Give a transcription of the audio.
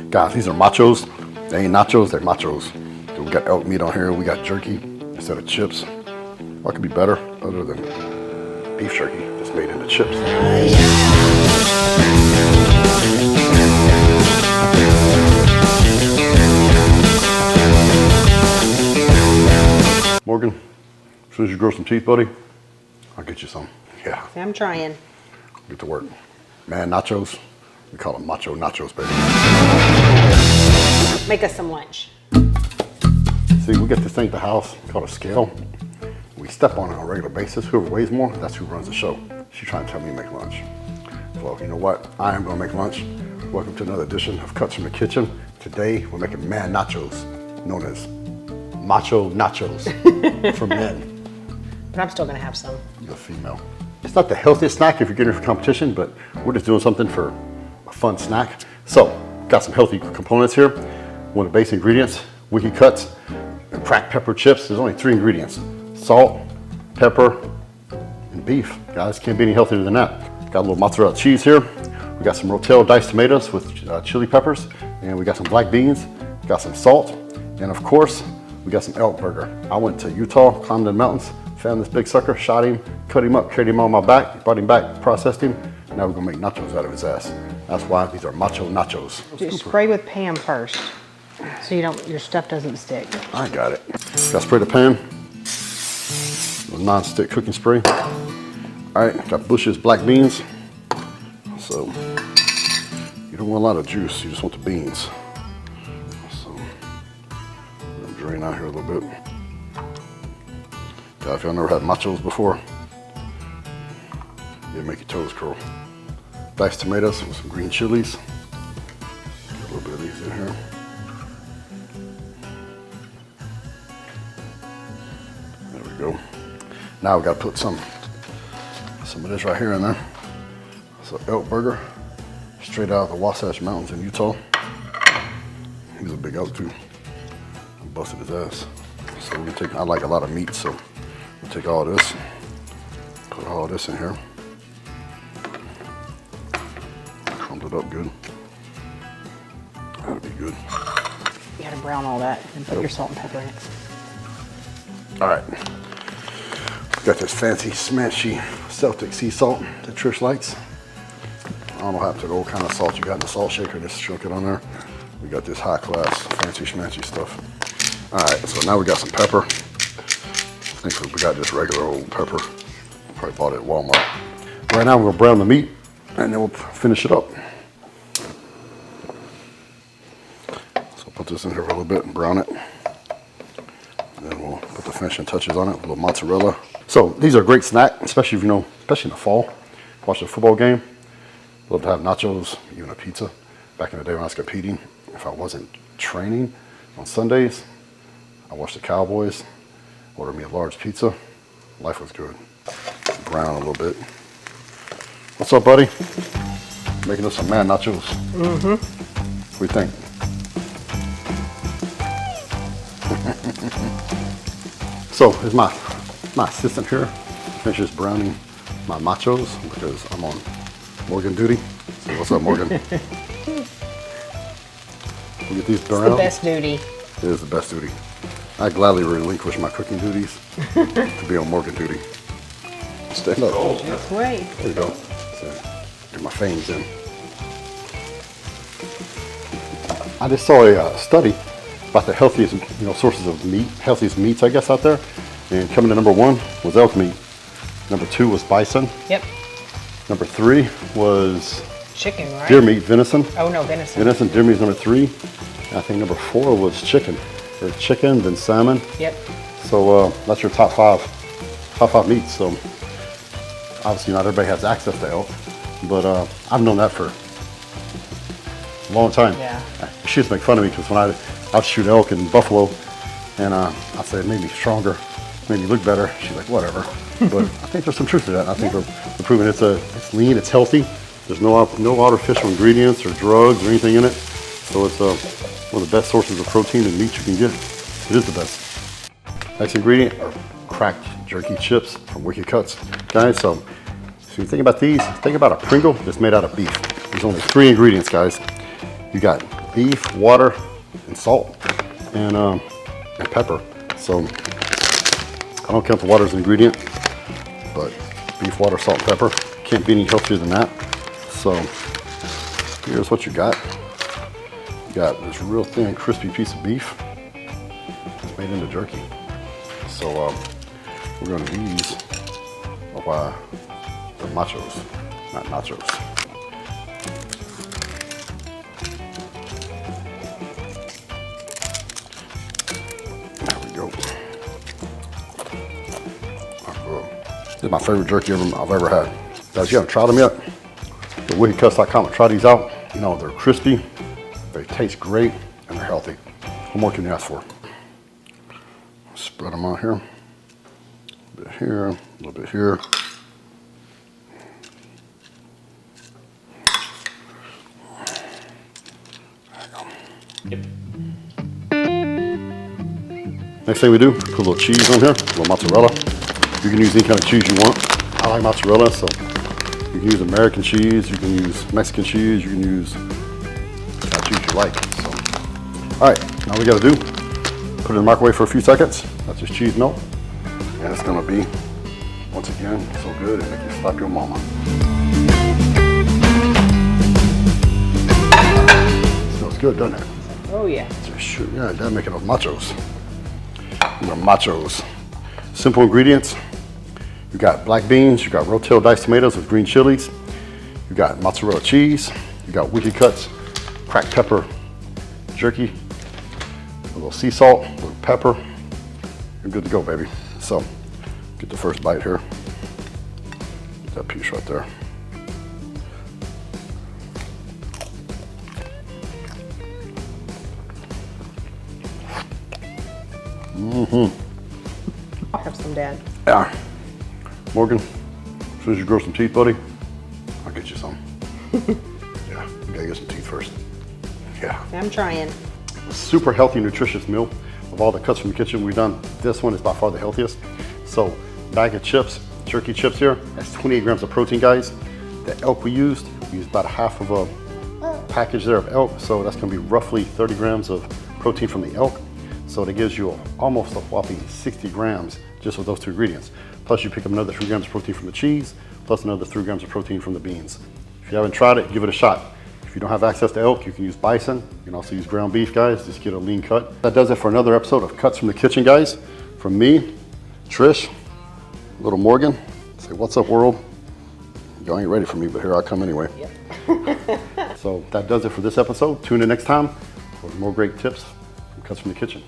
Guys, these are Machos. They ain't nachos, they're Machos. So we got elk meat on here, we got jerky instead of chips. What could be better other than beef jerky that's made into chips? Morgan, as soon as you grow some teeth, buddy, I'll get you some. Yeah. I'm trying. Get to work. Man, nachos. We call them macho nachos, baby. Make us some lunch. See, we get this thing at the house called a scale. We step on it on a regular basis. Whoever weighs more, that's who runs the show. She's trying to tell me to make lunch. Well, you know what? I am going to make lunch. Welcome to another edition of Cutz from the Kitchen. Today, we're making man nachos, known as macho nachos for men. But I'm still going to have some. You're a female. It's not the healthiest snack if you're getting it for competition, but we're just doing something for a fun snack. So, got some healthy components here. One of the base ingredients, Wiki Cutz, and cracked pepper chips. There's only 3 ingredients: salt, pepper, and beef. Guys, can't be any healthier than that. Got a little mozzarella cheese here. We got some rotel diced tomatoes with chili peppers, and we got some black beans, got some salt, and of course, we got some elk burger. I went to Utah, climbed the mountains, found this big sucker, shot him, cut him up, carried him on my back, brought him back, processed him. Now we're gonna make nachos out of his ass. That's why these are macho nachos. Do spray with Pam first, so your stuff doesn't stick. I got it. Got spray the pan. Non-stick cooking spray. All right, got Bush's black beans. So you don't want a lot of juice, you just want the beans. So I'm gonna drain out here a little bit. God, if y'all never had machos before, it'll make your toes curl. Diced tomatoes with some green chilies. Get a little bit of these in here. There we go. Now we got to put some of this right here in there. It's an elk burger, straight out of the Wasatch Mountains in Utah. He's a big elk too. I busted his ass. So we're gonna take, I like a lot of meat, so we'll take all this, put all this in here. Crumble it up good. That'll be good. You gotta brown all that and put your salt and pepper in it. All right. Got this fancy, smashy Celtic sea salt that Trish likes. I don't know how to the old kind of salt you got in the salt shaker, just shrunk it on there. We got this high class, fancy schmancy stuff. All right, so now we got some pepper. I think we got just regular old pepper. Probably bought it at Walmart. Right now we're gonna brown the meat and then we'll finish it up. So put this in here for a little bit and brown it. And then we'll put the finishing touches on it, a little mozzarella. So these are a great snack, especially if you know, especially in the fall. Watch a football game. Love to have nachos, even a pizza. Back in the day when I was competing, if I wasn't training on Sundays, I watched the Cowboys, ordered me a large pizza. Life was good. Brown a little bit. What's up, buddy? Making us some man nachos. Mm-hmm. What do you think? So here's my assistant here. Finishes browning my machos because I'm on Morgan duty. So what's up, Morgan? We get these brown. It's the best duty. It is the best duty. I gladly relinquish my cooking duties to be on Morgan duty. Stand up. This way. There you go. So, get my fangs in. I just saw a study about the healthiest, sources of meat, healthiest meats, I guess, out there. And coming to number 1 was elk meat. Number 2 was bison. Yep. Number 3 was chicken, right? Deer meat, venison. Oh no, venison. Venison, deer meat is number 3. I think number 4 was chicken. Or chicken, then salmon. Yep. So that's your top 5 meats. So obviously not everybody has access to elk, but I've known that for a long time. Yeah. She used to make fun of me because when I'd shoot elk in buffalo, and I said it made me stronger, made me look better. She's like, whatever. But I think there's some truth to that. I think we're proving it's lean, it's healthy. There's no artificial ingredients or drugs or anything in it. So it's one of the best sources of protein and meat you can get. It is the best. Next ingredient are cracked jerky chips from Wiki Cutz. Guys, so you think about these, think about a Pringle that's made out of beef. There's only 3 ingredients, guys. You got beef, water, and salt, and pepper. So I don't count the water as an ingredient, but beef, water, salt, and pepper. Can't be any healthier than that. So here's what you got. You got this real thin, crispy piece of beef. It's made into jerky. So we're going to use the machos, not nachos. There we go. This is my favorite jerky I've ever had. Guys, you haven't tried them yet? The wickedcutz.com. Try these out. You know, they're crispy, they taste great, and they're healthy. What more can you ask for? Spread them out here. A bit here, a little bit here. Next thing we do, put a little cheese on here, a little mozzarella. You can use any kind of cheese you want. I like mozzarella, so you can use American cheese, you can use Mexican cheese, you can use the kind of cheese you like. So, all right, now we got to do, put it in the microwave for a few seconds. That's just cheese melt, and it's gonna be, once again, so good it make you slap your mama. Smells good, doesn't it? Oh yeah. Shoot, yeah, gotta make it of machos. The machos. Simple ingredients. You got black beans, you got rotel diced tomatoes with green chilies, you got mozzarella cheese, you got Wicked Cutz, cracked pepper, jerky, a little sea salt, a little pepper. You're good to go, baby. So, get the first bite here. Get that piece right there. I'll have some, Dad. Yeah. Morgan, as soon as you grow some teeth, buddy, I'll get you some. Yeah, you gotta get some teeth first. Yeah. I'm trying. Super healthy, nutritious meal. Of all the cuts from the kitchen we've done, this one is by far the healthiest. So, bag of chips, jerky chips here, that's 28 grams of protein, guys. The elk we used about a half of a package there of elk, so that's gonna be roughly 30 grams of protein from the elk. So that gives you almost a whopping 60 grams just with those two ingredients. Plus you pick up another 3 grams of protein from the cheese, plus another 3 grams of protein from the beans. If you haven't tried it, give it a shot. If you don't have access to elk, you can use bison. You can also use ground beef, guys. Just get a lean cut. That does it for another episode of Cutz from the Kitchen, guys. From me, Trish, little Morgan. Say, what's up, world? Y'all ain't ready for me, but here I come anyway. Yep. So that does it for this episode. Tune in next time for more great tips from Cutz from the Kitchen.